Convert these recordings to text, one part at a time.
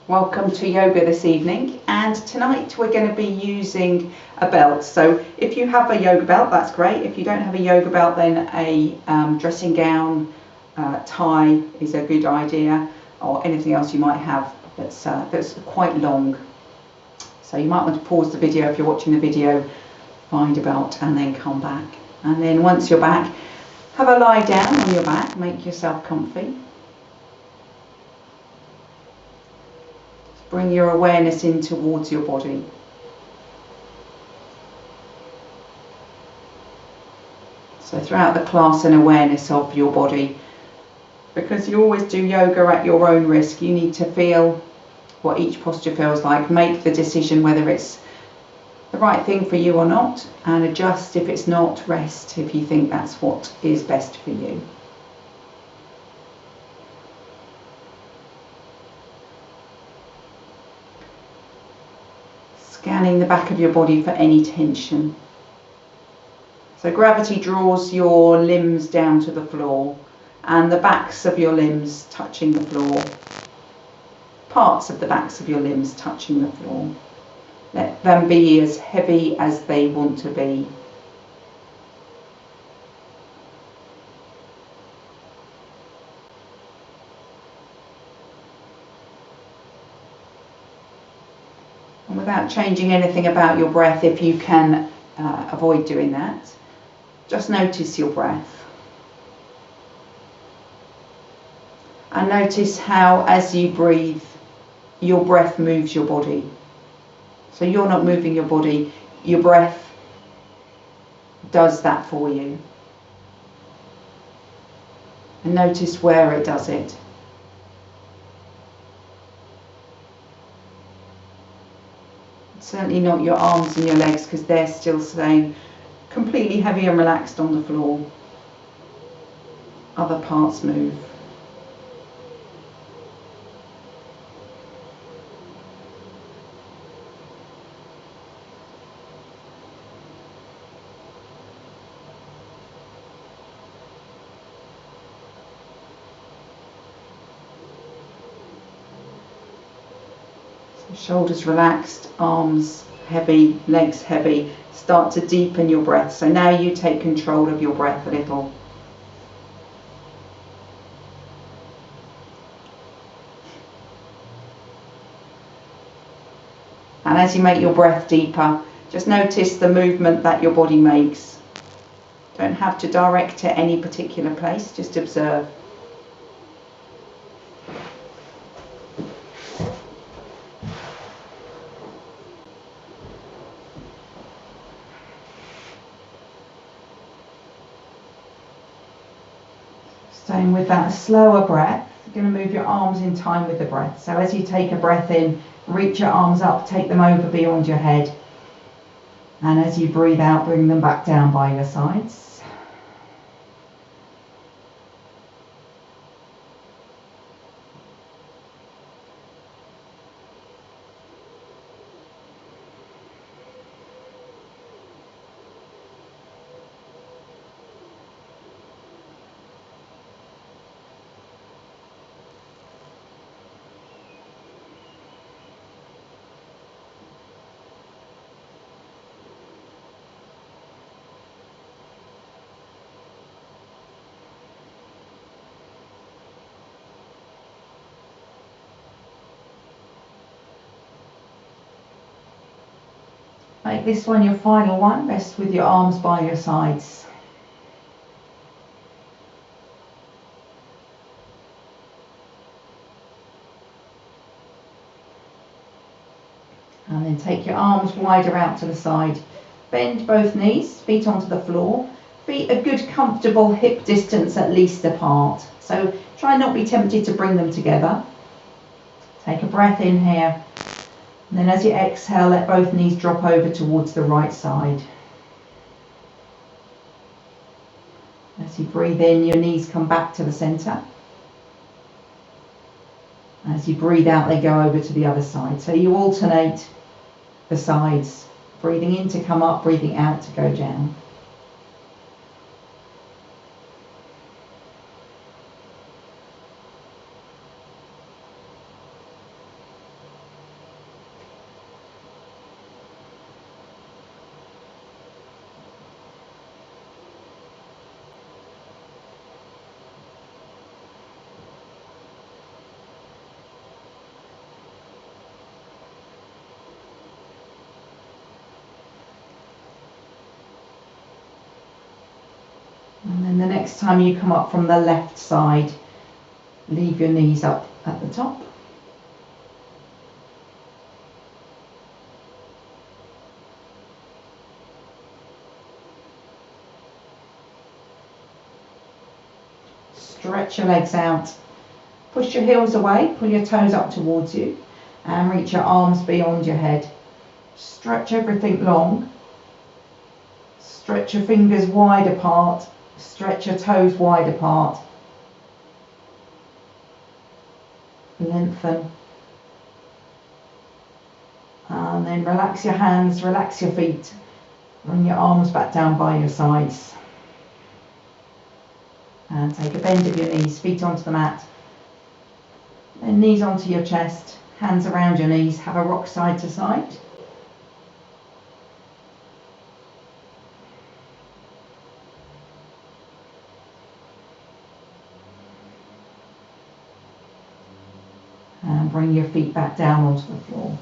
Welcome to yoga this evening, and tonight we're going to be using a belt. So if you have a yoga belt, that's great. If you don't have a yoga belt, then a dressing gown, tie is a good idea, or anything else you might have that's quite long. So you might want to pause the video if you're watching the video, find a belt and then come back. And then once you're back, have a lie down on your back, make yourself comfy. Bring your awareness in towards your body. So throughout the class, an awareness of your body. Because you always do yoga at your own risk, you need to feel what each posture feels like. Make the decision whether it's the right thing for you or not, and adjust if it's not, rest if you think that's what is best for you. Scanning the back of your body for any tension. So gravity draws your limbs down to the floor, and the backs of your limbs touching the floor. Parts of the backs of your limbs touching the floor. Let them be as heavy as they want to be. And without changing anything about your breath, if you can avoid doing that, just notice your breath. And notice how, as you breathe, your breath moves your body. So you're not moving your body, your breath does that for you. And notice where it does it. Certainly not your arms and your legs, because they're still staying completely heavy and relaxed on the floor. Other parts move. Shoulders relaxed, arms heavy, legs heavy. Start to deepen your breath. So now you take control of your breath a little. And as you make your breath deeper, just notice the movement that your body makes. Don't have to direct to any particular place, just observe. Staying with that slower breath, you're going to move your arms in time with the breath. So as you take a breath in, reach your arms up, take them over beyond your head. And as you breathe out, bring them back down by your sides. Make this one your final one. Rest with your arms by your sides. And then take your arms wider out to the side. Bend both knees, feet onto the floor. Feet a good comfortable hip distance at least apart. So try not be tempted to bring them together. Take a breath in here. And then as you exhale, let both knees drop over towards the right side. As you breathe in, your knees come back to the centre. As you breathe out, they go over to the other side. So you alternate the sides, breathing in to come up, breathing out to go down. And then the next time you come up from the left side, leave your knees up at the top. Stretch your legs out. Push your heels away, pull your toes up towards you and reach your arms beyond your head. Stretch everything long. Stretch your fingers wide apart. Stretch your toes wide apart. Lengthen. And then relax your hands, relax your feet. Bring your arms back down by your sides. And take a bend of your knees, feet onto the mat. Then knees onto your chest, hands around your knees, have a rock side to side. And bring your feet back down onto the floor.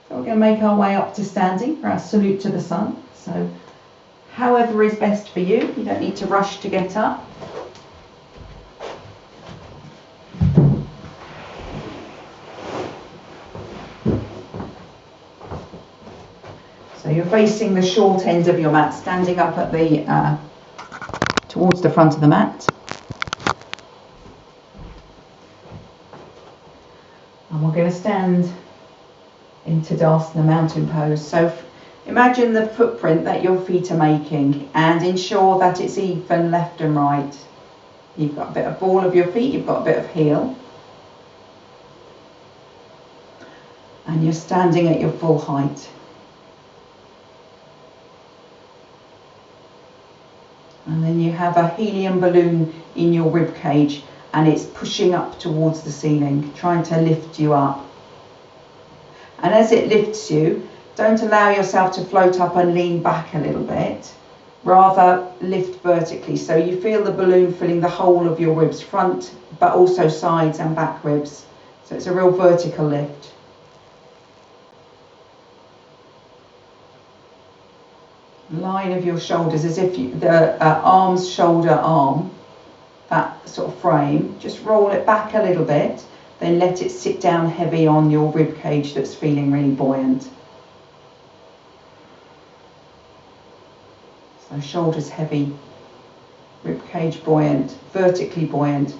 So we're going to make our way up to standing for our salute to the sun. So however is best for you. You don't need to rush to get up. So you're facing the short end of your mat, standing up at the towards the front of the mat. And we're going to stand in Tadasana mountain pose. So imagine the footprint that your feet are making and ensure that it's even left and right. You've got a bit of ball of your feet, you've got a bit of heel. And you're standing at your full height. And then you have a helium balloon in your rib cage and it's pushing up towards the ceiling, trying to lift you up. And as it lifts you, don't allow yourself to float up and lean back a little bit. Rather lift vertically so you feel the balloon filling the whole of your ribs, front but also sides and back ribs. So it's a real vertical lift. Line of your shoulders as if the arms, shoulder, arm, that sort of frame, just roll it back a little bit, then let it sit down heavy on your rib cage that's feeling really buoyant. So shoulders heavy, rib cage buoyant, vertically buoyant,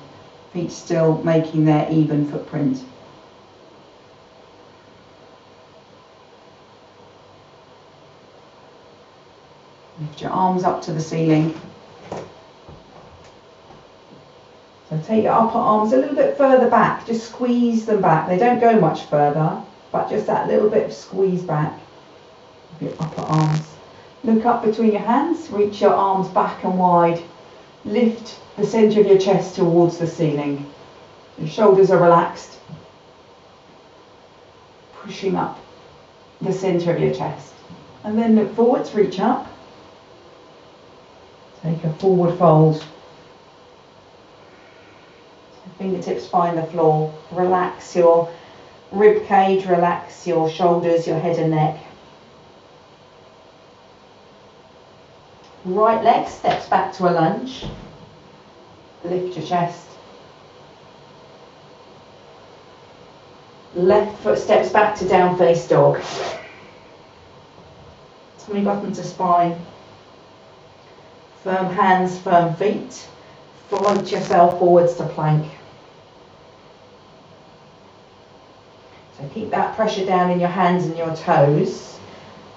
feet still making their even footprint. Lift your arms up to the ceiling. So take your upper arms a little bit further back, just squeeze them back. They don't go much further, but just that little bit of squeeze back of your upper arms. Look up between your hands, reach your arms back and wide. Lift the centre of your chest towards the ceiling. Your shoulders are relaxed, pushing up the centre of your chest. And then look forwards, reach up. Take a forward fold. Fingertips find the floor. Relax your rib cage, relax your shoulders, your head and neck. Right leg steps back to a lunge. Lift your chest. Left foot steps back to down face dog. Tummy button to spine. Firm hands, firm feet. Float yourself forwards to plank. So keep that pressure down in your hands and your toes.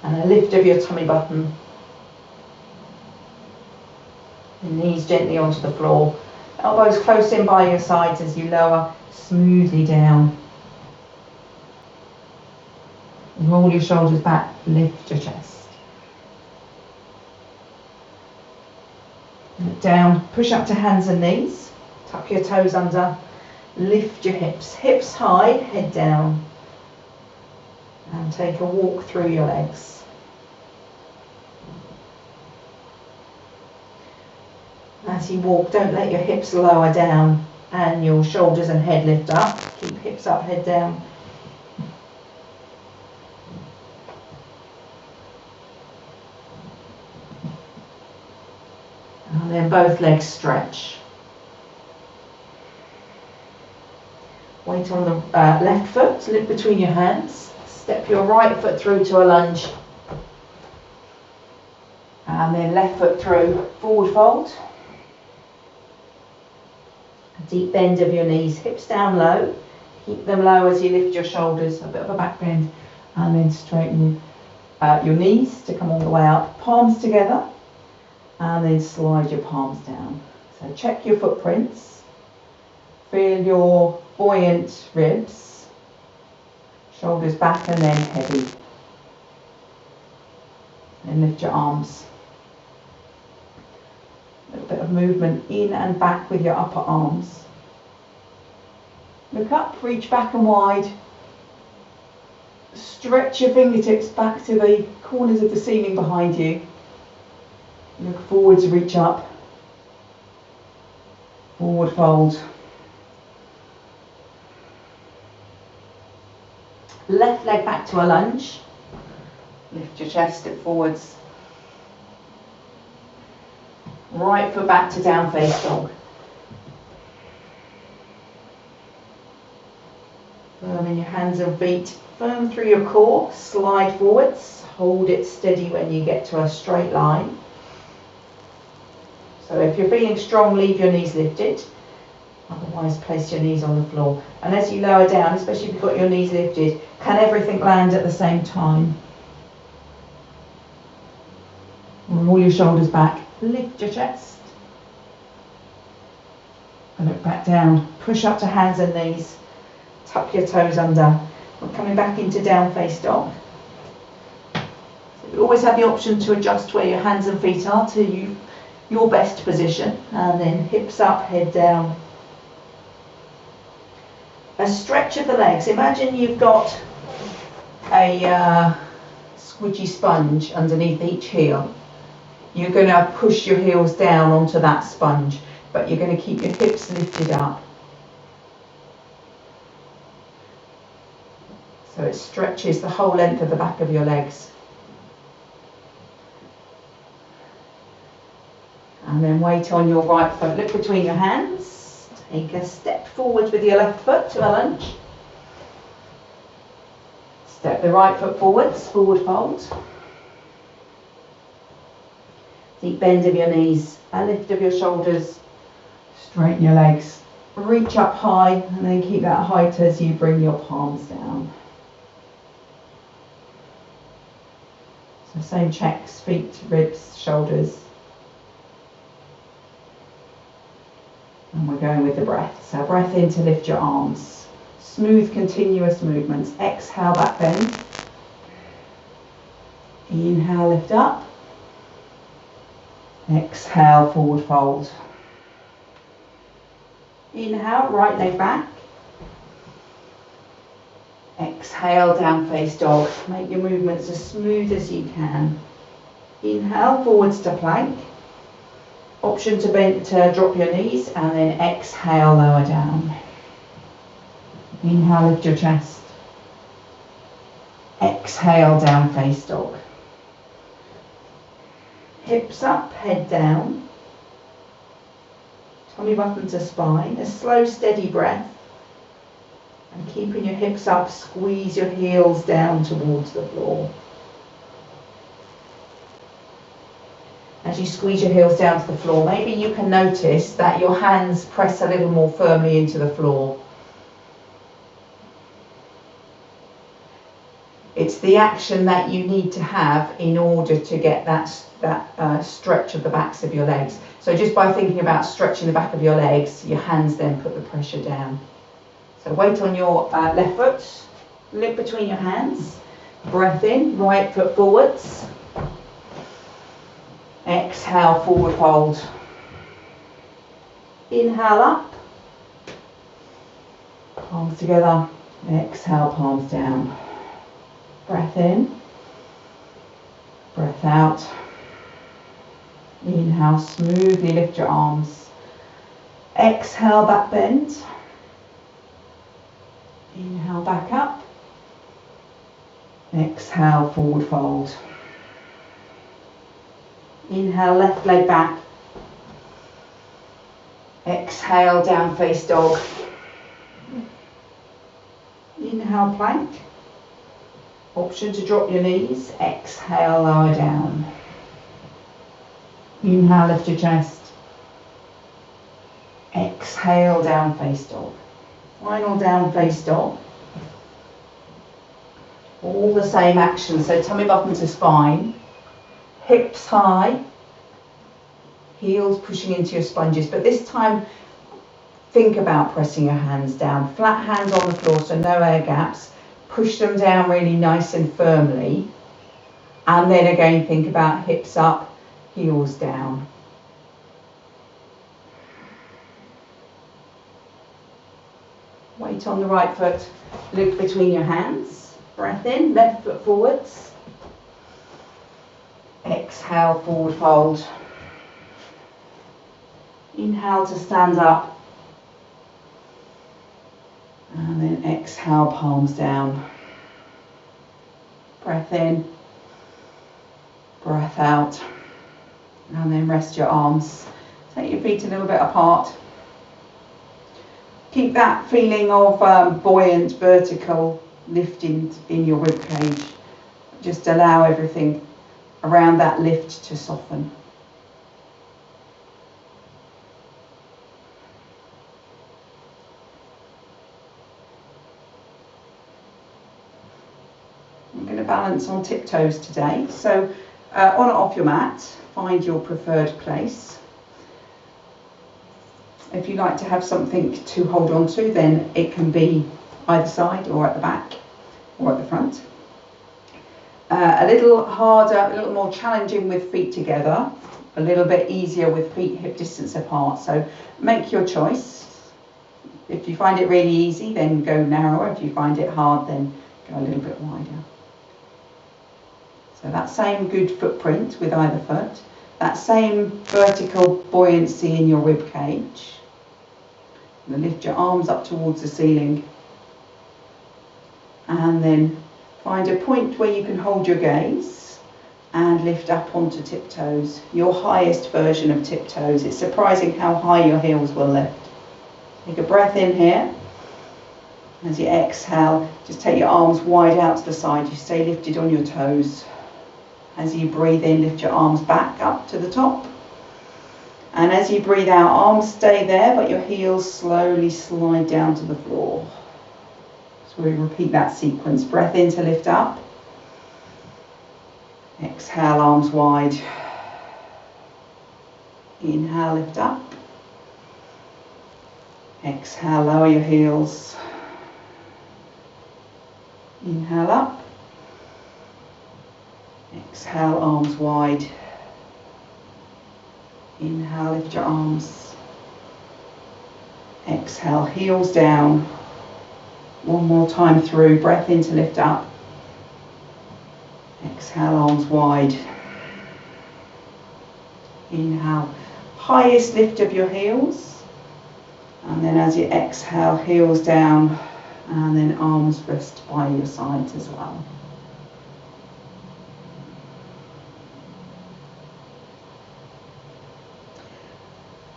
And a lift of your tummy button. The knees gently onto the floor. Elbows close in by your sides as you lower smoothly down. Roll your shoulders back, lift your chest. Look down, push up to hands and knees. Tuck your toes under, lift your hips. Hips high, head down. And take a walk through your legs. As you walk, don't let your hips lower down and your shoulders and head lift up. Keep hips up, head down. then both legs stretch. Weight on the left foot, lift between your hands. Step your right foot through to a lunge. And then left foot through, forward fold. A deep bend of your knees, hips down low. Keep them low as you lift your shoulders, a bit of a back bend. And then straighten your knees to come all the way up. Palms together. And then slide your palms down. So check your footprints. Feel your buoyant ribs. Shoulders back and then heavy. Then lift your arms. A little bit of movement in and back with your upper arms. Look up, reach back and wide. Stretch your fingertips back to the corners of the ceiling behind you. Look forwards, reach up. Forward fold. Left leg back to a lunge. Lift your chest, step forwards. Right foot back to down face dog. Firm in your hands and feet. Firm through your core. Slide forwards. Hold it steady when you get to a straight line. So if you're feeling strong, leave your knees lifted. Otherwise, place your knees on the floor. And as you lower down, especially if you've got your knees lifted, can everything land at the same time? Roll your shoulders back. Lift your chest. And look back down. Push up to hands and knees. Tuck your toes under. We're coming back into down face dog. So you always have the option to adjust where your hands and feet are to your best position. And then hips up, head down. A stretch of the legs. Imagine you've got a squidgy sponge underneath each heel. You're going to push your heels down onto that sponge, but you're going to keep your hips lifted up. So it stretches the whole length of the back of your legs. And then weight on your right foot. Look between your hands. Take a step forward with your left foot to a lunge. Step the right foot forwards, forward fold. Deep bend of your knees, a lift of your shoulders. Straighten your legs. Reach up high and then keep that height as you bring your palms down. So same checks, feet, ribs, shoulders. And we're going with the breath. So breath in to lift your arms. Smooth, continuous movements. Exhale, back bend. Inhale, lift up. Exhale, forward fold. Inhale, right leg back. Exhale, down face dog. Make your movements as smooth as you can. Inhale, forwards to plank. Option to bend to drop your knees, and then exhale, lower down. Inhale, lift your chest. Exhale, down face dog. Hips up, head down. Tummy button to spine. A slow, steady breath. And keeping your hips up, squeeze your heels down towards the floor. As you squeeze your heels down to the floor, maybe you can notice that your hands press a little more firmly into the floor. It's the action that you need to have in order to get that stretch of the backs of your legs. So just by thinking about stretching the back of your legs, your hands then put the pressure down. So weight on your left foot, lift between your hands, breath in, right foot forwards. Exhale, forward fold. Inhale up. Palms together. Exhale, palms down. Breath in. Breath out. Inhale, smoothly lift your arms. Exhale, back bend. Inhale, back up. Exhale, forward fold. Inhale, left leg back. Exhale, down face dog. Inhale, plank. Option to drop your knees. Exhale, lower down. Inhale, lift your chest. Exhale, down face dog. Final down face dog. All the same action, so tummy button to spine, hips high, heels pushing into your sponges, but this time think about pressing your hands down, flat hands on the floor, so no air gaps, push them down really nice and firmly, and then again think about hips up, heels down. Weight on the right foot, loop between your hands. Breath in, left foot forwards. Exhale, forward fold. Inhale to stand up. And then exhale, palms down. Breath in. Breath out. And then rest your arms. Take your feet a little bit apart. Keep that feeling of buoyant, vertical lifting in your rib cage. Just allow everything around that lift to soften. I'm going to balance on tiptoes today. So on or off your mat, find your preferred place. If you like to have something to hold on to, then it can be either side or at the back or at the front. A little harder, a little more challenging with feet together, a little bit easier with feet hip distance apart. So make your choice. If you find it really easy, then go narrower. If you find it hard, then go a little bit wider. So that same good footprint with either foot, that same vertical buoyancy in your rib cage. And lift your arms up towards the ceiling. And then find a point where you can hold your gaze and lift up onto tiptoes, your highest version of tiptoes. It's surprising how high your heels will lift. Take a breath in here. As you exhale, just take your arms wide out to the side. You stay lifted on your toes. As you breathe in, lift your arms back up to the top. And as you breathe out, arms stay there, but your heels slowly slide down to the floor. So we repeat that sequence. Breath in to lift up. Exhale, arms wide. Inhale, lift up. Exhale, lower your heels. Inhale up. Exhale, arms wide. Inhale, lift your arms. Exhale, heels down. One more time through. Breath in to lift up. Exhale, arms wide. Inhale, highest lift of your heels. And then as you exhale, heels down. And then arms rest by your sides as well.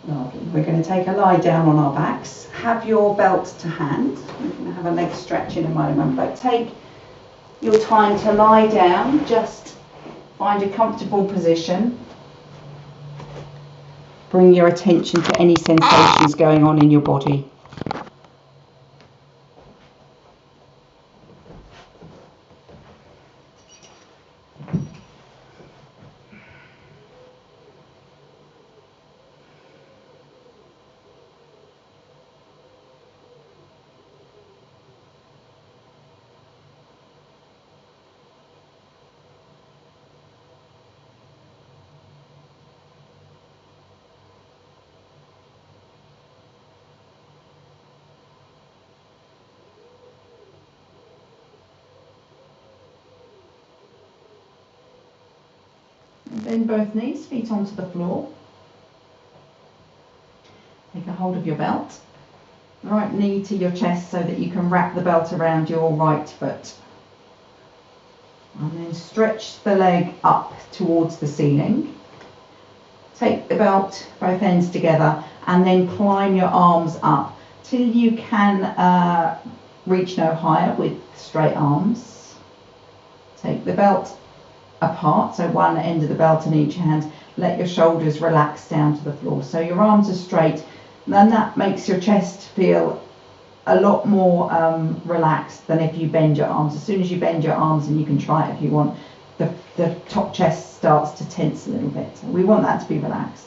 Lovely. We're going to take a lie down on our backs. Have your belt to hand. We're going to have a leg stretch in a moment, but take your time to lie down. Just find a comfortable position. Bring your attention to any sensations going on in your body. Bend both knees, feet onto the floor. Take a hold of your belt. Right knee to your chest so that you can wrap the belt around your right foot. And then stretch the leg up towards the ceiling. Take the belt, both ends together, and then climb your arms up till you can reach no higher with straight arms. Take the belt apart, so one end of the belt in each hand. Let your shoulders relax down to the floor, so your arms are straight. Then that makes your chest feel a lot more relaxed than if you bend your arms. As soon as you bend your arms, and you can try it if you want, the top chest starts to tense a little bit. So we want that to be relaxed.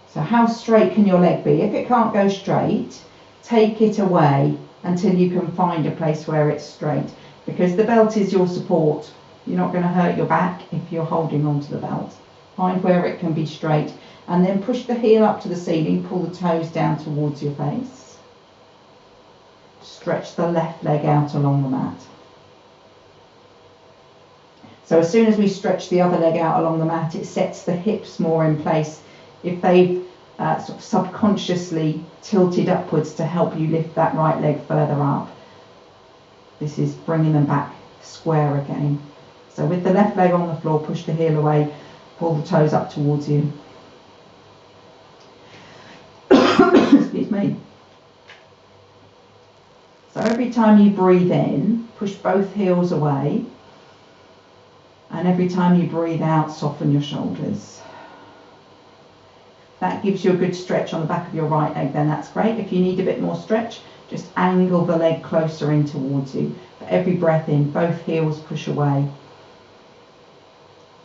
So how straight can your leg be? If it can't go straight, take it away until you can find a place where it's straight, because the belt is your support. You're not going to hurt your back if you're holding onto the belt. Find where it can be straight, and then push the heel up to the ceiling, pull the toes down towards your face. Stretch the left leg out along the mat. So as soon as we stretch the other leg out along the mat, it sets the hips more in place. If they've sort of subconsciously tilted upwards to help you lift that right leg further up, this is bringing them back square again. So with the left leg on the floor, push the heel away, pull the toes up towards you. Excuse me. So every time you breathe in, push both heels away. And every time you breathe out, soften your shoulders. That gives you a good stretch on the back of your right leg, then that's great. If you need a bit more stretch, just angle the leg closer in towards you. For every breath in, both heels push away.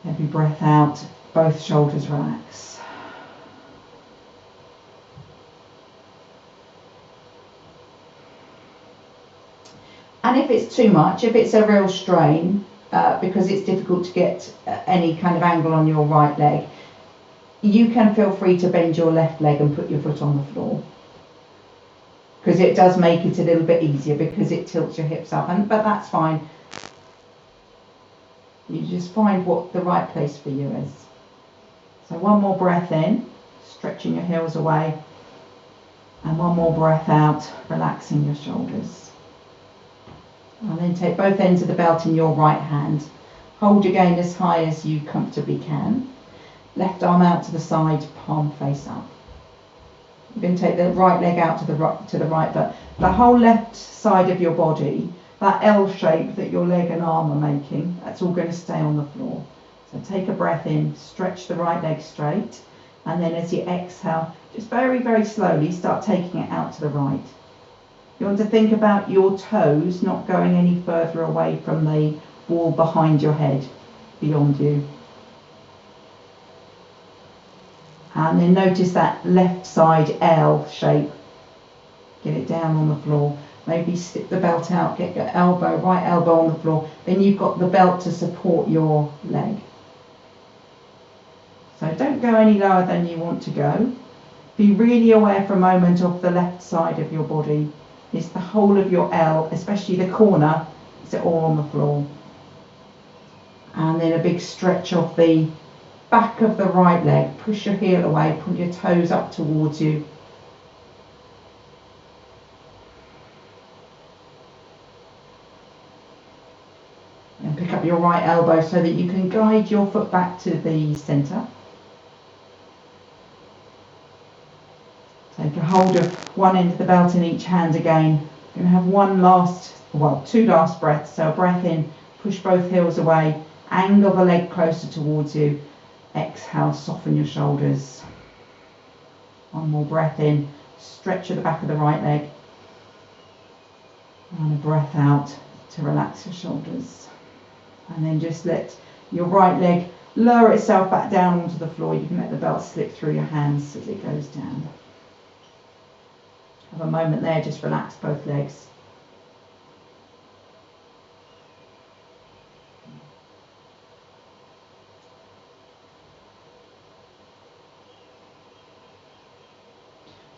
Every breath out, both shoulders relax. And if it's too much, if it's a real strain, because it's difficult to get any kind of angle on your right leg, you can feel free to bend your left leg and put your foot on the floor, because it does make it a little bit easier because it tilts your hips up, but that's fine. You just find what the right place for you is. So one more breath in, stretching your heels away, and one more breath out, relaxing your shoulders. And then take both ends of the belt in your right hand. Hold again as high as you comfortably can. Left arm out to the side, palm face up. You're going to take the right leg out to the right, but the whole left side of your body, that L shape that your leg and arm are making, that's all going to stay on the floor. So take a breath in, stretch the right leg straight, and then as you exhale, just very, very slowly start taking it out to the right. You want to think about your toes not going any further away from the wall behind your head, beyond you. And then notice that left side L shape. Get it down on the floor. Maybe slip the belt out, get your elbow, right elbow on the floor. Then you've got the belt to support your leg. So don't go any lower than you want to go. Be really aware for a moment of the left side of your body. Is the whole of your L, especially the corner, is it all on the floor? And then a big stretch of the back of the right leg. Push your heel away, pull your toes up towards you. And pick up your right elbow so that you can guide your foot back to the centre. Take a hold of one end of the belt in each hand again. You're going to have two last breaths. So a breath in, push both heels away, angle the leg closer towards you. Exhale, soften your shoulders. One more breath in, stretch at the back of the right leg. And a breath out to relax your shoulders. And then just let your right leg lower itself back down onto the floor. You can let the belt slip through your hands as it goes down. Have a moment there, just relax both legs.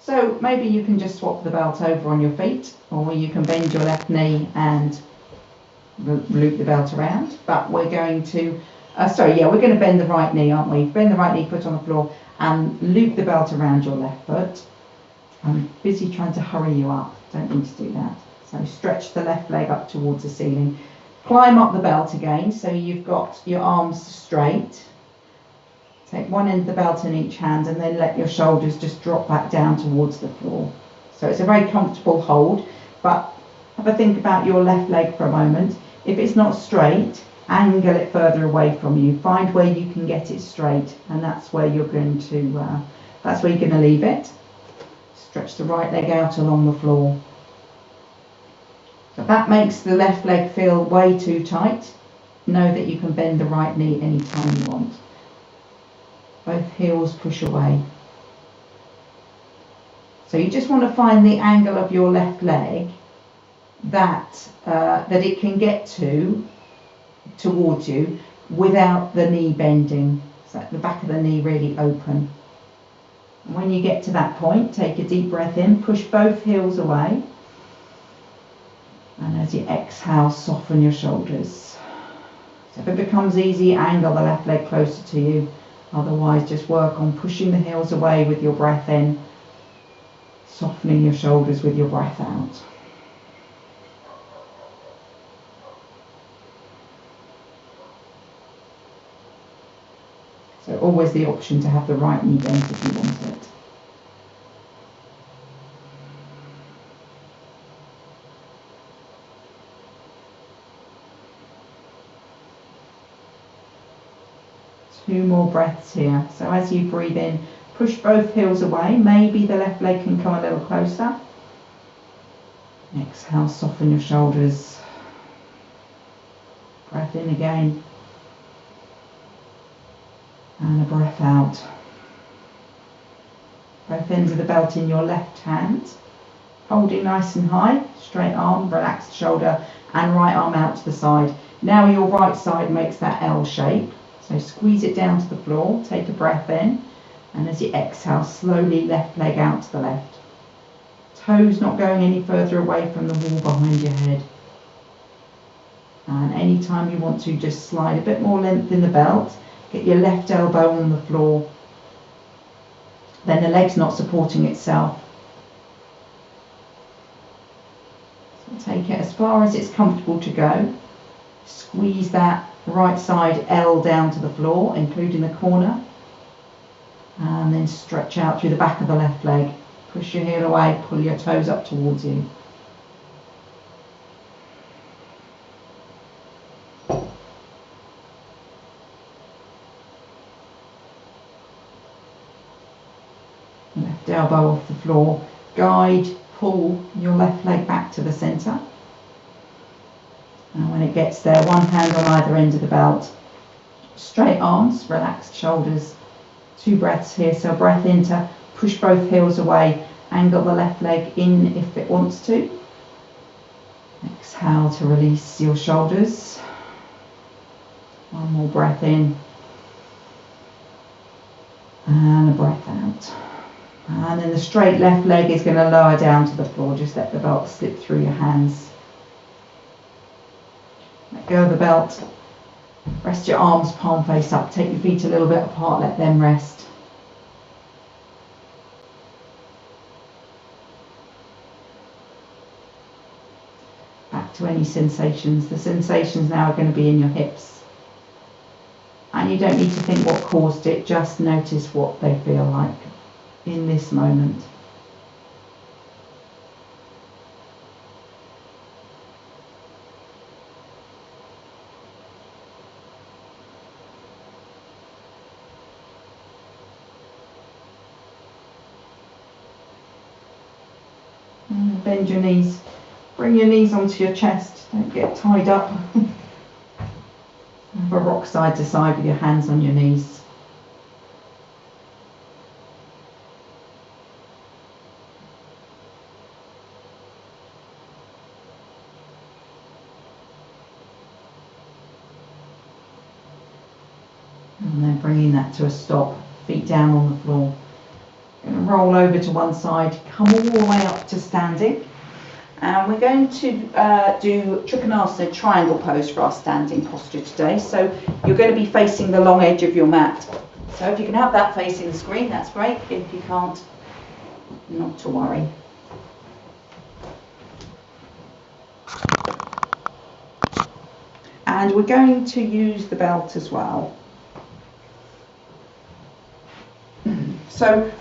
So maybe you can just swap the belt over on your feet, or you can bend your left knee and loop the belt around. But we're going to, we're going to bend the right knee, aren't we? Bend the right knee, foot on the floor, and loop the belt around your left foot. I'm busy trying to hurry you up, don't need to do that. So stretch the left leg up towards the ceiling. Climb up the belt again, so you've got your arms straight. Take one end of the belt in each hand and then let your shoulders just drop back down towards the floor. So it's a very comfortable hold, but have a think about your left leg for a moment. If it's not straight, angle it further away from you. Find where you can get it straight, and that's where you're going to leave it. Stretch the right leg out along the floor. If that makes the left leg feel way too tight, know that you can bend the right knee anytime you want. Both heels push away. So you just want to find the angle of your left leg that it can get towards you without the knee bending. So the back of the knee really open. And when you get to that point, take a deep breath in, push both heels away. And as you exhale, soften your shoulders. So if it becomes easy, angle the left leg closer to you. Otherwise, just work on pushing the heels away with your breath in, softening your shoulders with your breath out. So always the option to have the right knee bent if you want it. Two more breaths here. So as you breathe in, push both heels away. Maybe the left leg can come a little closer. Exhale, soften your shoulders. Breath in again. And a breath out. Both ends of the belt in your left hand. Holding nice and high. Straight arm, relaxed shoulder, and right arm out to the side. Now your right side makes that L shape. So squeeze it down to the floor, take a breath in, and as you exhale, slowly left leg out to the left. Toes not going any further away from the wall behind your head. And anytime you want to, just slide a bit more length in the belt, get your left elbow on the floor. Then the leg's not supporting itself. So take it as far as it's comfortable to go. Squeeze that right side L down to the floor, including the corner, and then stretch out through the back of the left leg. Push your heel away, pull your toes up towards you. Left elbow off the floor. Guide, pull your left leg back to the centre. And when it gets there, one hand on either end of the belt. Straight arms, relaxed shoulders. 2 breaths here. So breath in to push both heels away. Angle the left leg in if it wants to. Exhale to release your shoulders. One more breath in. And a breath out. And then the straight left leg is going to lower down to the floor. Just let the belt slip through your hands. Let go of the belt. Rest your arms palm face up. Take your feet a little bit apart. Let them rest. Back to any sensations. The sensations now are going to be in your hips. And you don't need to think what caused it. Just notice what they feel like in this moment. Bend your knees. Bring your knees onto your chest. Don't get tied up. Have a rock side to side with your hands on your knees. And then bringing that to a stop. Feet down on the floor. Going to roll over to one side, come all the way up to standing, and we're going to do Trikonasana triangle pose for our standing posture today. So you're going to be facing the long edge of your mat. So if you can have that facing the screen, that's great. If you can't, not to worry. And we're going to use the belt as well. So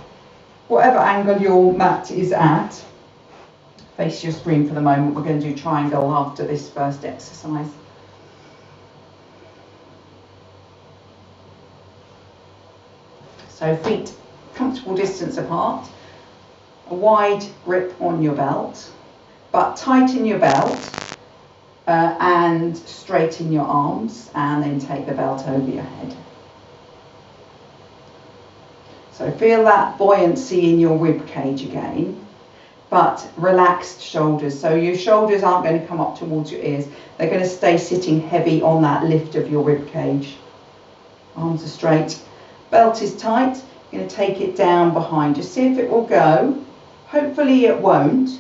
whatever angle your mat is at, face your screen for the moment. We're going to do triangle after this first exercise. So feet comfortable distance apart, a wide grip on your belt, but tighten your belt and straighten your arms, and then take the belt over your head. So feel that buoyancy in your rib cage again, but relaxed shoulders. So your shoulders aren't going to come up towards your ears. They're going to stay sitting heavy on that lift of your rib cage. Arms are straight. Belt is tight. You're going to take it down behind. Just see if it will go. Hopefully it won't,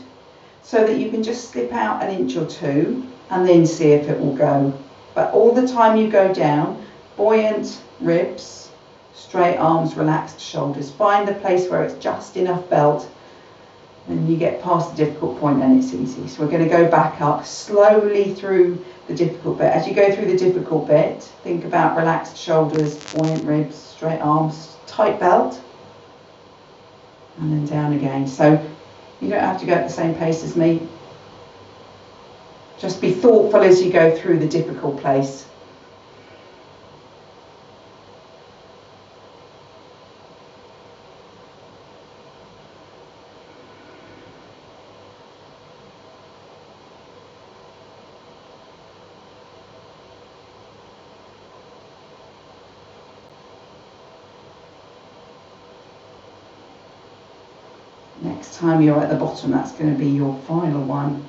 so that you can just slip out an inch or two and then see if it will go. But all the time you go down, buoyant ribs, straight arms, relaxed shoulders. Find the place where it's just enough belt, and you get past the difficult point and it's easy. So we're going to go back up slowly through the difficult bit. As you go through the difficult bit, think about relaxed shoulders, buoyant ribs, straight arms, tight belt, and then down again. So you don't have to go at the same pace as me. Just be thoughtful as you go through the difficult place. Next time you're at the bottom, that's going to be your final one.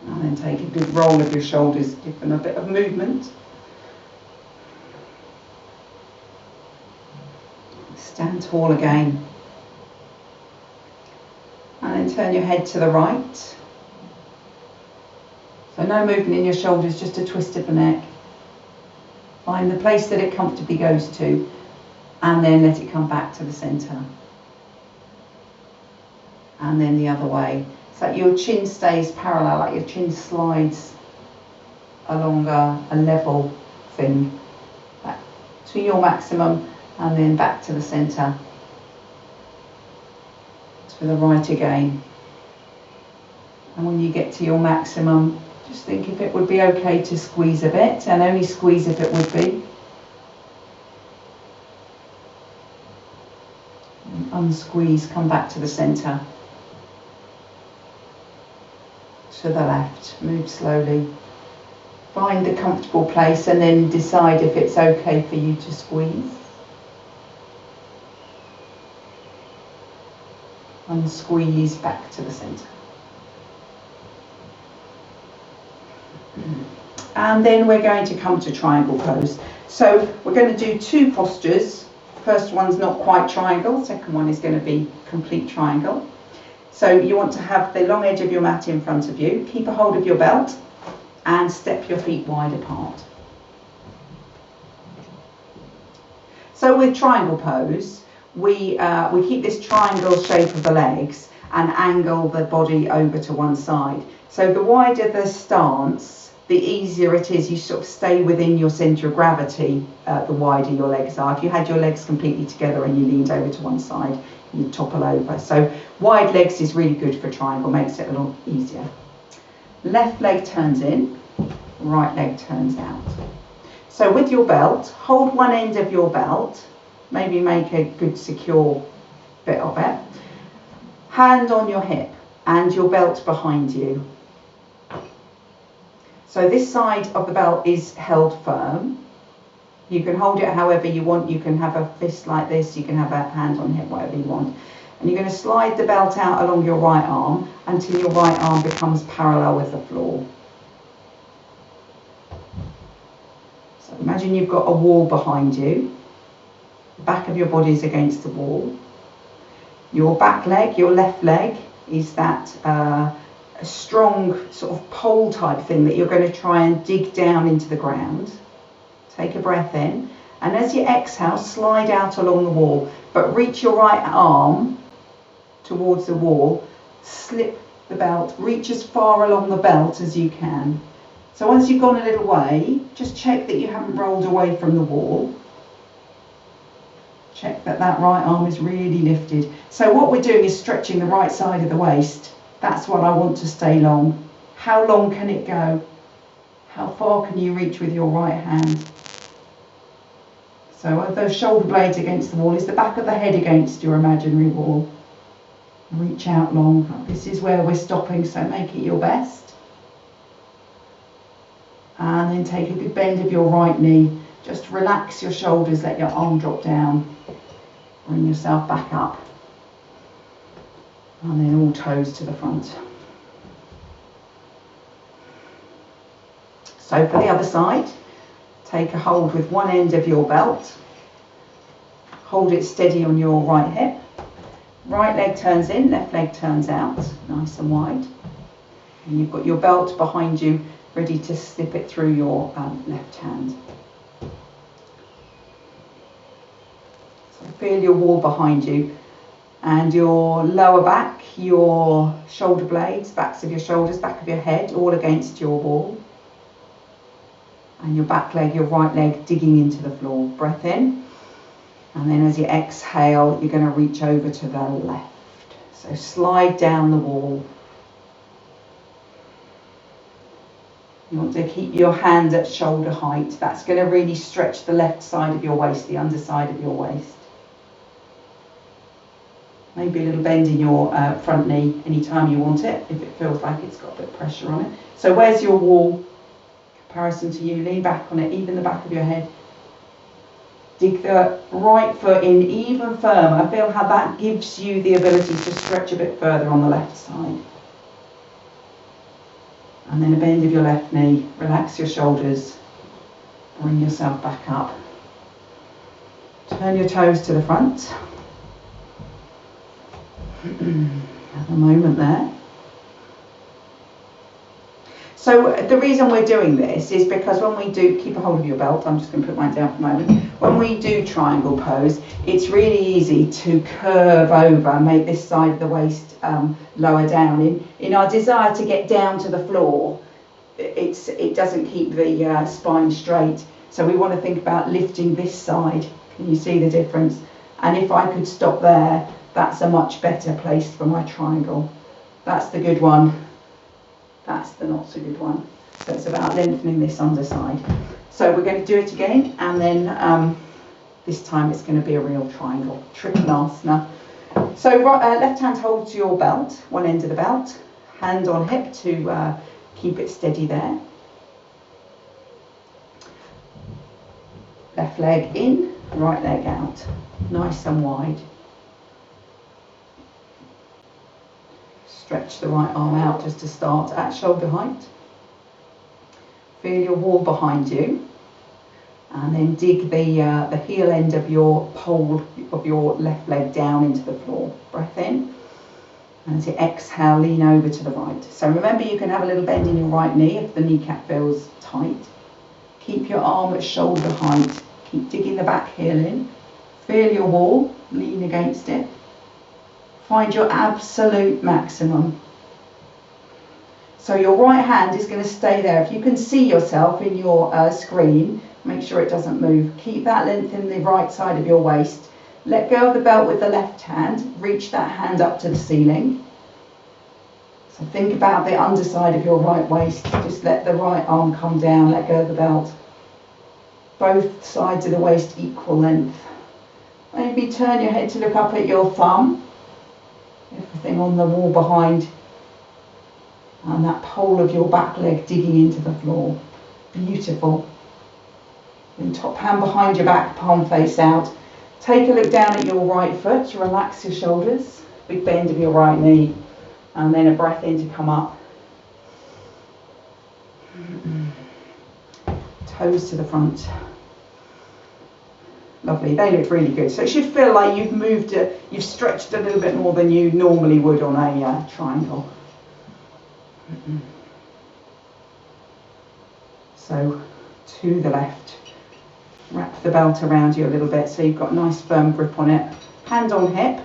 And then take a good roll of your shoulders, give them a bit of movement. Stand tall again. And then turn your head to the right. So no movement in your shoulders, just a twist of the neck. Find the place that it comfortably goes to, and then let it come back to the centre. And then the other way. So that your chin stays parallel, like your chin slides along a level thing. Back to your maximum, and then back to the centre. To the right again. And when you get to your maximum, just think if it would be okay to squeeze a bit, and only squeeze if it would be. And unsqueeze, come back to the centre. To the left, move slowly. Find the comfortable place and then decide if it's okay for you to squeeze. Unsqueeze, back to the centre. And then we're going to come to triangle pose. So we're going to do two postures. First one's not quite triangle, second one is going to be complete triangle. So you want to have the long edge of your mat in front of you, keep a hold of your belt and step your feet wide apart. So with triangle pose, we keep this triangle shape of the legs and angle the body over to one side. So the wider the stance, the easier it is. You sort of stay within your centre of gravity, the wider your legs are. If you had your legs completely together and you leaned over to one side, you'd topple over. So wide legs is really good for triangle, makes it a lot easier. Left leg turns in, right leg turns out. So with your belt, hold one end of your belt, maybe make a good secure bit of it. Hand on your hip and your belt behind you. So this side of the belt is held firm. You can hold it however you want. You can have a fist like this, you can have a hand on hip, whatever you want. And you're going to slide the belt out along your right arm until your right arm becomes parallel with the floor. So imagine you've got a wall behind you. The back of your body is against the wall. Your back leg, your left leg, is that a strong sort of pole type thing that you're going to try and dig down into the ground. Take a breath in, and as you exhale, slide out along the wall, but reach your right arm towards the wall, slip the belt, reach as far along the belt as you can. So once you've gone a little way, just check that you haven't rolled away from the wall. Check that that right arm is really lifted. So what we're doing is stretching the right side of the waist. That's what I want to stay long. How long can it go? How far can you reach with your right hand? So are those shoulder blades against the wall? Is the back of the head against your imaginary wall? Reach out long. This is where we're stopping, so make it your best. And then take a good bend of your right knee. Just relax your shoulders, let your arm drop down. Bring yourself back up. And then all toes to the front. So for the other side, take a hold with one end of your belt. Hold it steady on your right hip. Right leg turns in, left leg turns out, nice and wide. And you've got your belt behind you, ready to slip it through your left hand. So feel your wall behind you and your lower back, your shoulder blades, backs of your shoulders, back of your head, all against your wall. And your back leg, your right leg digging into the floor. Breath in. And then as you exhale, you're going to reach over to the left. So slide down the wall. You want to keep your hand at shoulder height. That's going to really stretch the left side of your waist, the underside of your waist. Maybe a little bend in your front knee anytime you want it, if it feels like it's got a bit of pressure on it. So where's your wall? Comparison to you, lean back on it, even the back of your head. Dig the right foot in even firmer. Feel how that gives you the ability to stretch a bit further on the left side. And then a bend of your left knee. Relax your shoulders. Bring yourself back up. Turn your toes to the front. Have a moment there. So the reason we're doing this is because when we do, keep a hold of your belt, I'm just going to put mine down for a moment. When we do triangle pose, it's really easy to curve over, make this side of the waist lower down. In our desire to get down to the floor, it doesn't keep the spine straight. So we want to think about lifting this side. Can you see the difference? And if I could stop there, that's a much better place for my triangle. That's the good one. That's the not so good one. So it's about lengthening this underside. So we're going to do it again, and then this time it's going to be a real triangle, Trikonasana. So left hand hold to your belt, one end of the belt, hand on hip to keep it steady there. Left leg in, right leg out, nice and wide. Stretch the right arm out just to start at shoulder height. Feel your wall behind you, and then dig the heel end of your pole of your left leg down into the floor. Breath in, and as you exhale, lean over to the right. So remember, you can have a little bend in your right knee if the kneecap feels tight. Keep your arm at shoulder height. Keep digging the back heel in. Feel your wall, lean against it. Find your absolute maximum. So your right hand is going to stay there. If you can see yourself in your screen, make sure it doesn't move. Keep that length in the right side of your waist. Let go of the belt with the left hand. Reach that hand up to the ceiling. So think about the underside of your right waist. Just let the right arm come down. Let go of the belt. Both sides of the waist equal length. Maybe turn your head to look up at your thumb. Everything on the wall behind, and that pole of your back leg digging into the floor. Beautiful. Then top hand behind your back, palm face out. Take a look down at your right foot to relax your shoulders. Big bend of your right knee, and then a breath in to come up. Toes to the front. Lovely, they look really good. So it should feel like you've moved, you've stretched a little bit more than you normally would on a triangle. So to the left, wrap the belt around you a little bit so you've got a nice firm grip on it. Hand on hip,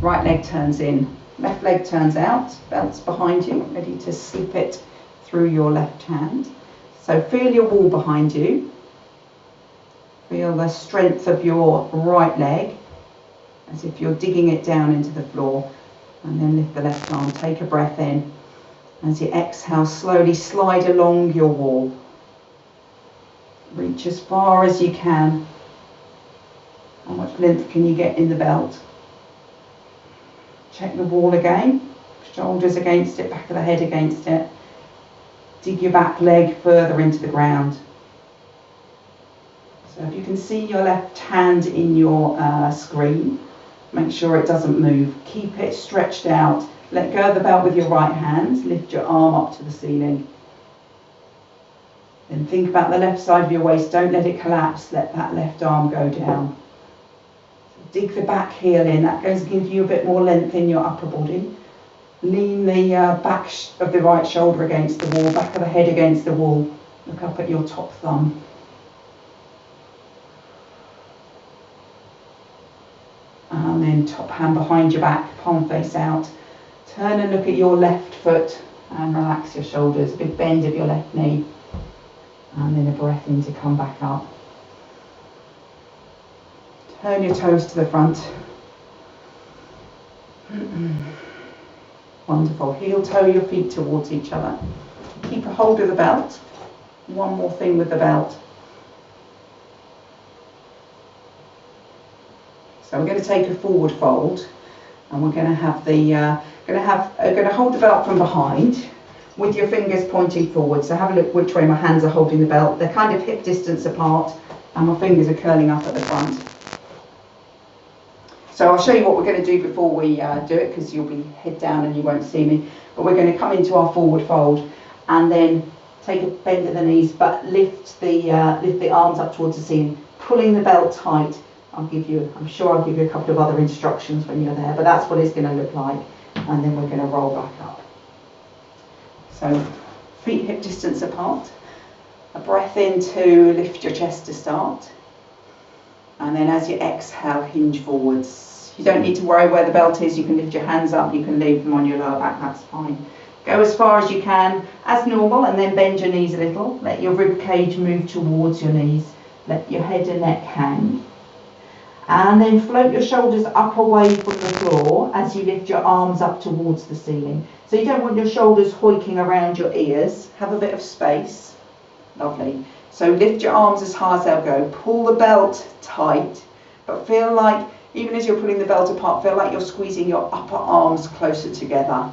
right leg turns in. Left leg turns out, belt's behind you, ready to slip it through your left hand. So feel your wall behind you. Feel the strength of your right leg, as if you're digging it down into the floor. And then lift the left arm, take a breath in. As you exhale, slowly slide along your wall. Reach as far as you can. How much length can you get in the belt? Check the wall again. Shoulders against it, back of the head against it. Dig your back leg further into the ground. So if you can see your left hand in your screen, make sure it doesn't move. Keep it stretched out. Let go of the belt with your right hand. Lift your arm up to the ceiling. Then think about the left side of your waist. Don't let it collapse. Let that left arm go down. So dig the back heel in. That goes to give you a bit more length in your upper body. Lean the back of the right shoulder against the wall. Back of the head against the wall. Look up at your top thumb. And then top hand behind your back, palm face out. Turn and look at your left foot and relax your shoulders. Big bend of your left knee. And then a breath in to come back up. Turn your toes to the front. Wonderful. Heel toe your feet towards each other. Keep a hold of the belt. One more thing with the belt. So we're going to take a forward fold, and we're going to have hold the belt from behind with your fingers pointing forward. So have a look which way my hands are holding the belt. They're kind of hip distance apart, and my fingers are curling up at the front. So I'll show you what we're going to do before we do it, because you'll be head down and you won't see me. But we're going to come into our forward fold and then take a bend at the knees, but lift the arms up towards the ceiling, pulling the belt tight. I'm sure I'll give you a couple of other instructions when you're there, but that's what it's going to look like. And then we're going to roll back up. So feet hip distance apart. A breath in to lift your chest to start. And then as you exhale, hinge forwards. You don't need to worry where the belt is. You can lift your hands up. You can leave them on your lower back. That's fine. Go as far as you can as normal, and then bend your knees a little. Let your rib cage move towards your knees. Let your head and neck hang. And then float your shoulders up away from the floor as you lift your arms up towards the ceiling. So you don't want your shoulders hoiking around your ears. Have a bit of space. Lovely. So lift your arms as high as they'll go. Pull the belt tight, but feel like, even as you're pulling the belt apart, feel like you're squeezing your upper arms closer together.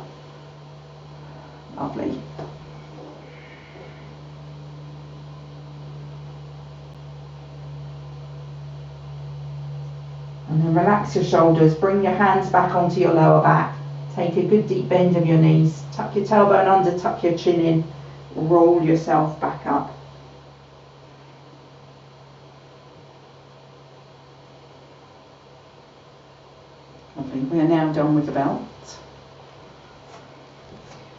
Lovely. And then relax your shoulders, bring your hands back onto your lower back. Take a good deep bend of your knees. Tuck your tailbone under, tuck your chin in. Roll yourself back up. Lovely. We are now done with the belt.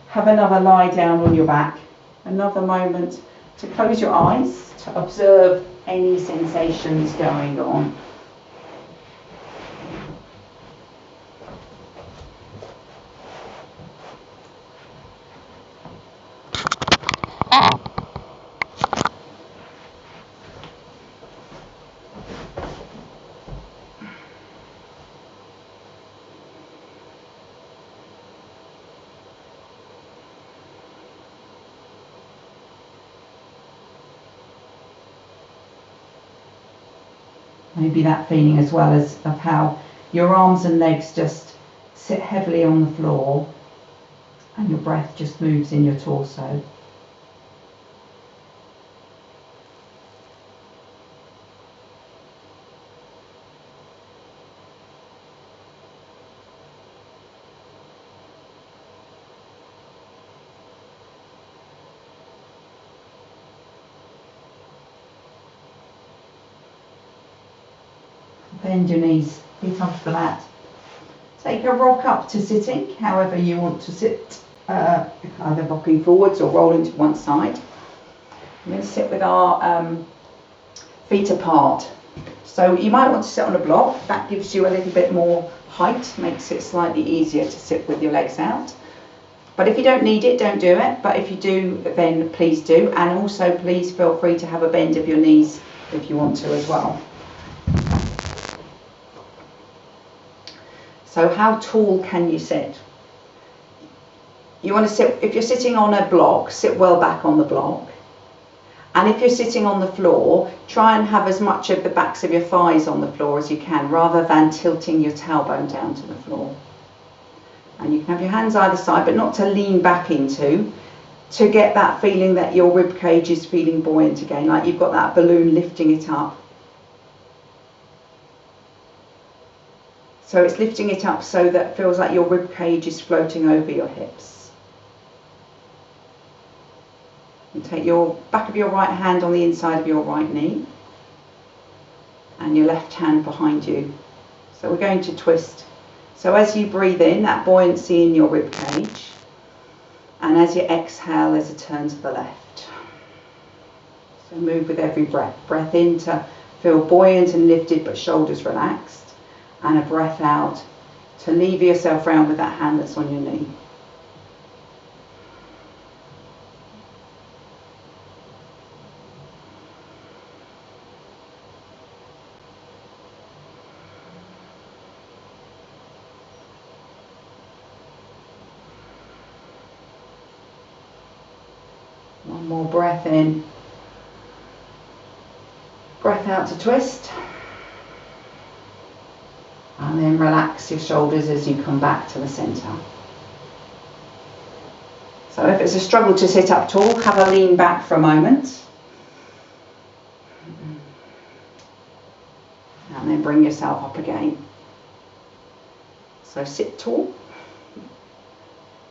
Have another lie down on your back. Another moment to close your eyes, to observe any sensations going on. Maybe that feeling as well as of how your arms and legs just sit heavily on the floor and your breath just moves in your torso. Bend your knees, feet onto the mat. Take a rock up to sitting, however you want to sit, either rocking forwards or rolling to one side. We're going to sit with our feet apart. So you might want to sit on a block. That gives you a little bit more height makes it slightly easier to sit with your legs out. But if you don't need it, don't do it. But if you do, then please do. And also please feel free to have a bend of your knees if you want to as well. So how tall can you sit? You want to sit, if you're sitting on a block, sit well back on the block. And if you're sitting on the floor, try and have as much of the backs of your thighs on the floor as you can, rather than tilting your tailbone down to the floor. And you can have your hands either side, but not to lean back into, to get that feeling that your rib cage is feeling buoyant again, like you've got that balloon lifting it up. So it's lifting it up so that it feels like your rib cage is floating over your hips. And take your back of your right hand on the inside of your right knee and your left hand behind you. So we're going to twist. So as you breathe in, that buoyancy in your rib cage, and as you exhale, there's a turn to the left. So move with every breath. Breath in to feel buoyant and lifted but shoulders relaxed, and a breath out to lever yourself round with that hand that's on your knee. One more breath in. Breath out to twist. And then relax your shoulders as you come back to the centre. So if it's a struggle to sit up tall, have a lean back for a moment. And then bring yourself up again. So sit tall.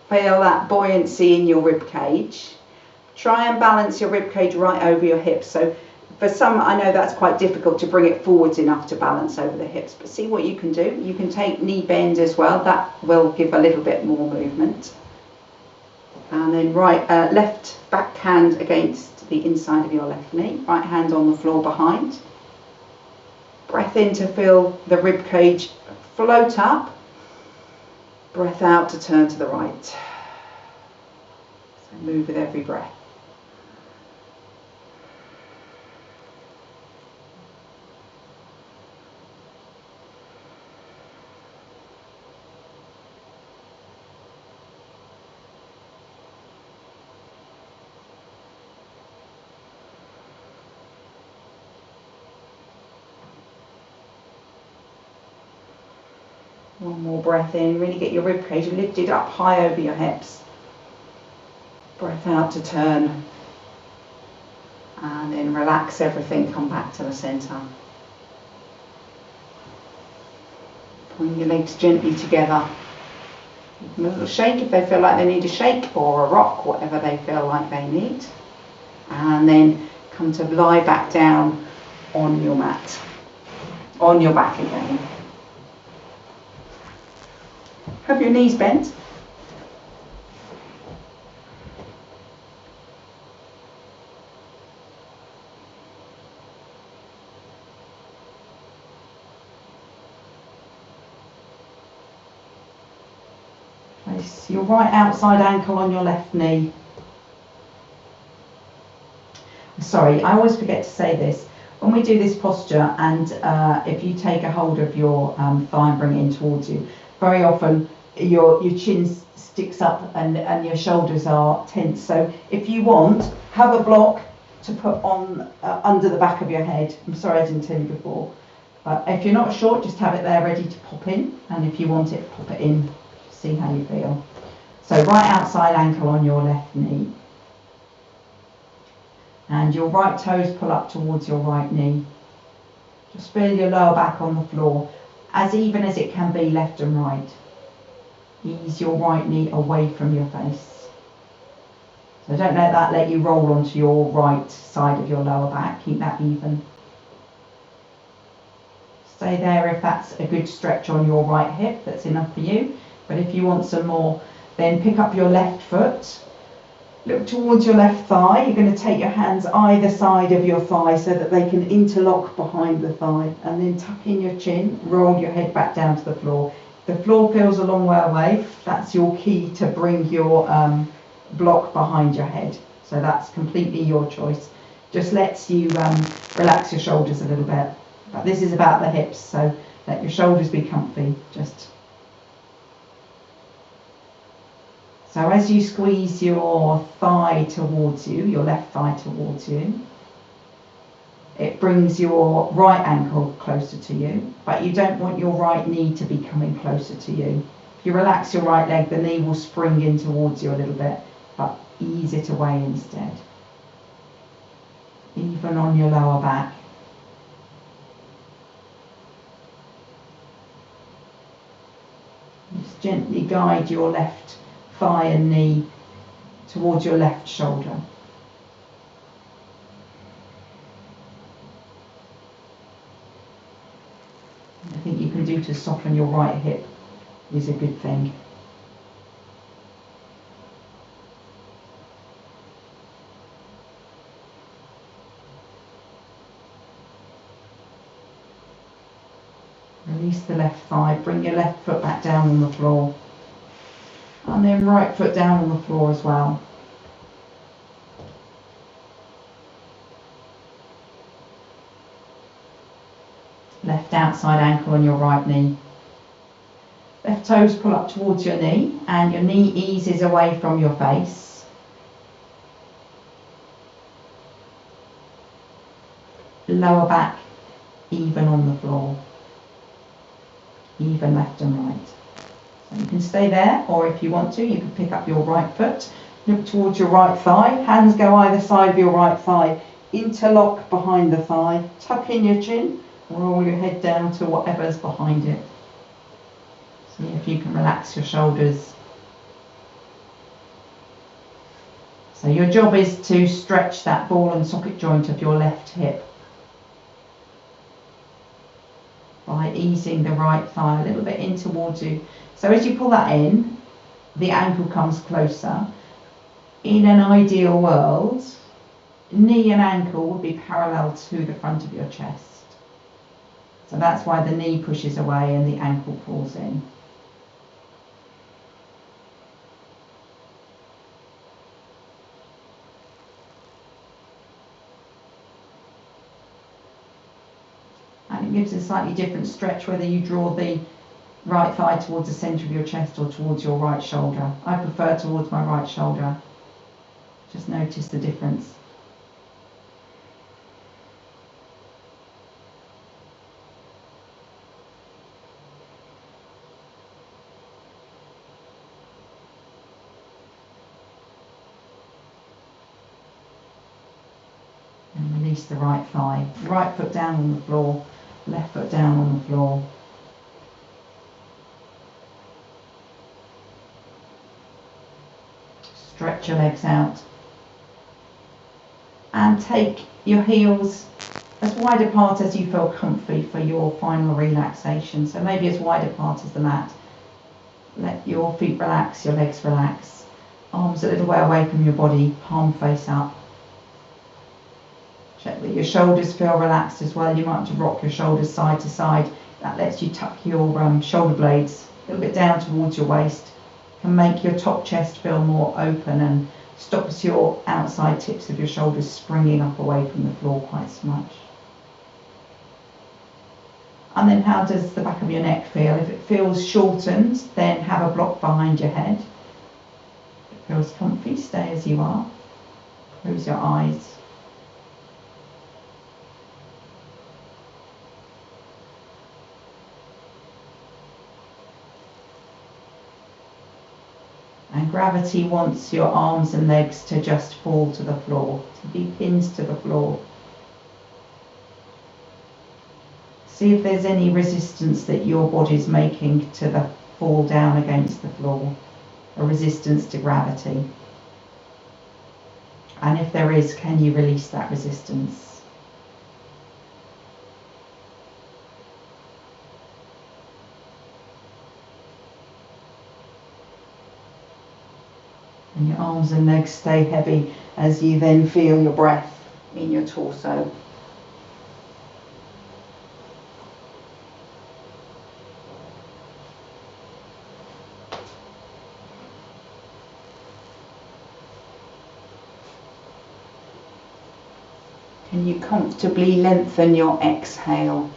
Feel that buoyancy in your rib cage. Try and balance your rib cage right over your hips. So for some, I know that's quite difficult to bring it forwards enough to balance over the hips, but see what you can do. You can take knee bend as well. That will give a little bit more movement. And then left back hand against the inside of your left knee. Right hand on the floor behind. Breath in to feel the rib cage float up. Breath out to turn to the right. So move with every breath. One more breath in, really get your rib cage lifted up high over your hips. Breath out to turn. And then relax everything, come back to the centre. Bring your legs gently together. Give them a little shake if they feel like they need a shake, or a rock, whatever they feel like they need. And then come to lie back down on your mat, on your back again. Have your knees bent. Place your right outside ankle on your left knee. Sorry, I always forget to say this. When we do this posture, and if you take a hold of your thigh and bring it in towards you, very often your chin sticks up and your shoulders are tense. So if you want, have a block to put on under the back of your head. I'm sorry I didn't tell you before. But if you're not sure, just have it there ready to pop in. And if you want it, pop it in. See how you feel. So right outside ankle on your left knee. And your right toes pull up towards your right knee. Just feel your lower back on the floor, as even as it can be, left and right. Ease your right knee away from your face. So don't let you roll onto your right side of your lower back. Keep that even. Stay there if that's a good stretch on your right hip, that's enough for you. But if you want some more, then pick up your left foot. Look towards your left thigh. You're going to take your hands either side of your thigh so that they can interlock behind the thigh. And then tuck in your chin, roll your head back down to the floor. the floor feels a long way away, that's your key to bring your block behind your head. So that's completely your choice. Just lets you relax your shoulders a little bit. But this is about the hips, so let your shoulders be comfy. So as you squeeze your thigh towards you, your left thigh towards you, it brings your right ankle closer to you, but you don't want your right knee to be coming closer to you. If you relax your right leg, the knee will spring in towards you a little bit, but ease it away instead. Even on your lower back. Just gently guide your left thigh and knee towards your left shoulder. Anything you can do to soften your right hip is a good thing. Release the left thigh, bring your left foot back down on the floor. And then right foot down on the floor as well. Left outside ankle on your right knee. Left toes pull up towards your knee and your knee eases away from your face. Lower back even on the floor. Even left and right. So you can stay there, or if you want to, you can pick up your right foot, look towards your right thigh, hands go either side of your right thigh, interlock behind the thigh, tuck in your chin, roll your head down to whatever's behind it. See if you can relax your shoulders. So your job is to stretch that ball and socket joint of your left hip by easing the right thigh a little bit in towards you. So as you pull that in, the ankle comes closer. In an ideal world, knee and ankle would be parallel to the front of your chest. So that's why the knee pushes away and the ankle pulls in. And it gives a slightly different stretch whether you draw the right thigh towards the centre of your chest or towards your right shoulder. I prefer towards my right shoulder. Just notice the difference. And release the right thigh. Right foot down on the floor, left foot down on the floor. Stretch your legs out and take your heels as wide apart as you feel comfy for your final relaxation. So maybe as wide apart as the mat. Let your feet relax, your legs relax. Arms a little way away from your body, palm face up. Check that your shoulders feel relaxed as well. You might want to rock your shoulders side to side. That lets you tuck your shoulder blades a little bit down towards your waist. Can make your top chest feel more open and stops your outside tips of your shoulders springing up away from the floor quite so much. And then how does the back of your neck feel? If it feels shortened, then have a block behind your head. If it feels comfy, stay as you are. Close your eyes. And gravity wants your arms and legs to just fall to the floor, to be pinned to the floor. See if there's any resistance that your body's making to the fall down against the floor, a resistance to gravity. And if there is, can you release that resistance? And your arms and legs stay heavy as you then feel your breath in your torso. And you comfortably lengthen your exhale.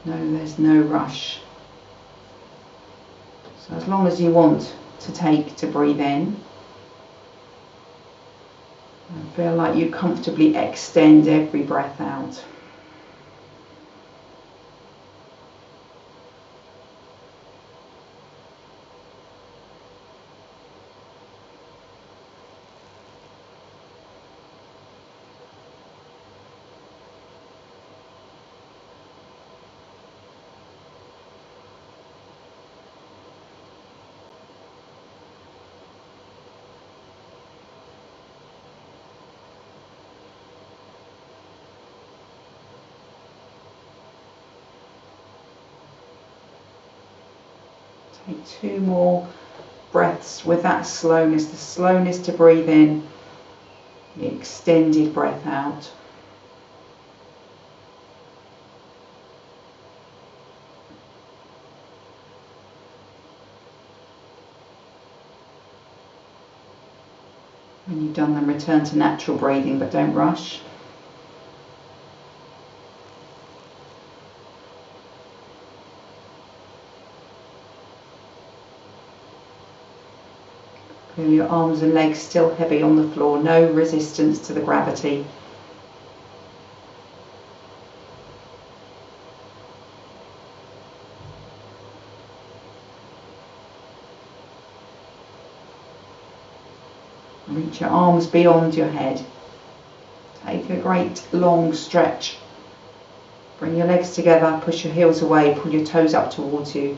No, there's no rush. So as long as you want to breathe in, and feel like you comfortably extend every breath out. Take 2 more breaths with that slowness, the slowness to breathe in, the extended breath out. When you've done them, return to natural breathing, but don't rush. Feel your arms and legs still heavy on the floor, no resistance to the gravity. Reach your arms beyond your head. Take a great long stretch. Bring your legs together, push your heels away, pull your toes up towards you.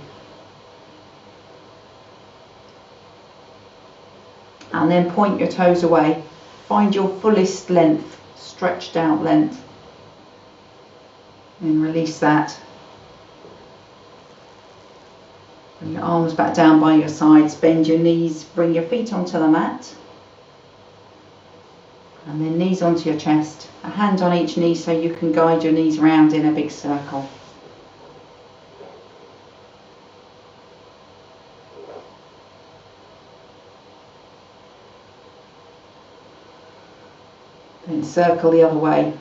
And then point your toes away. Find your fullest length, stretched out length. And release that. Bring your arms back down by your sides, bend your knees, bring your feet onto the mat. And then knees onto your chest, a hand on each knee so you can guide your knees round in a big circle. Then circle the other way.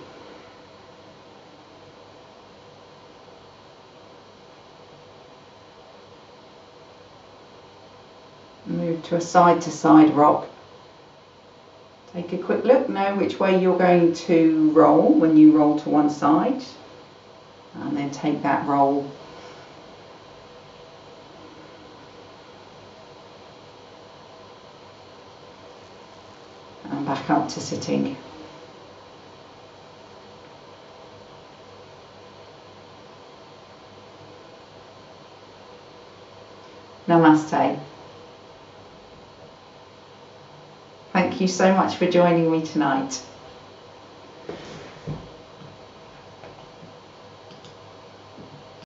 Move to a side rock. Take a quick look, know which way you're going to roll when you roll to one side. And then take that roll. And back up to sitting. Namaste. Thank you so much for joining me tonight.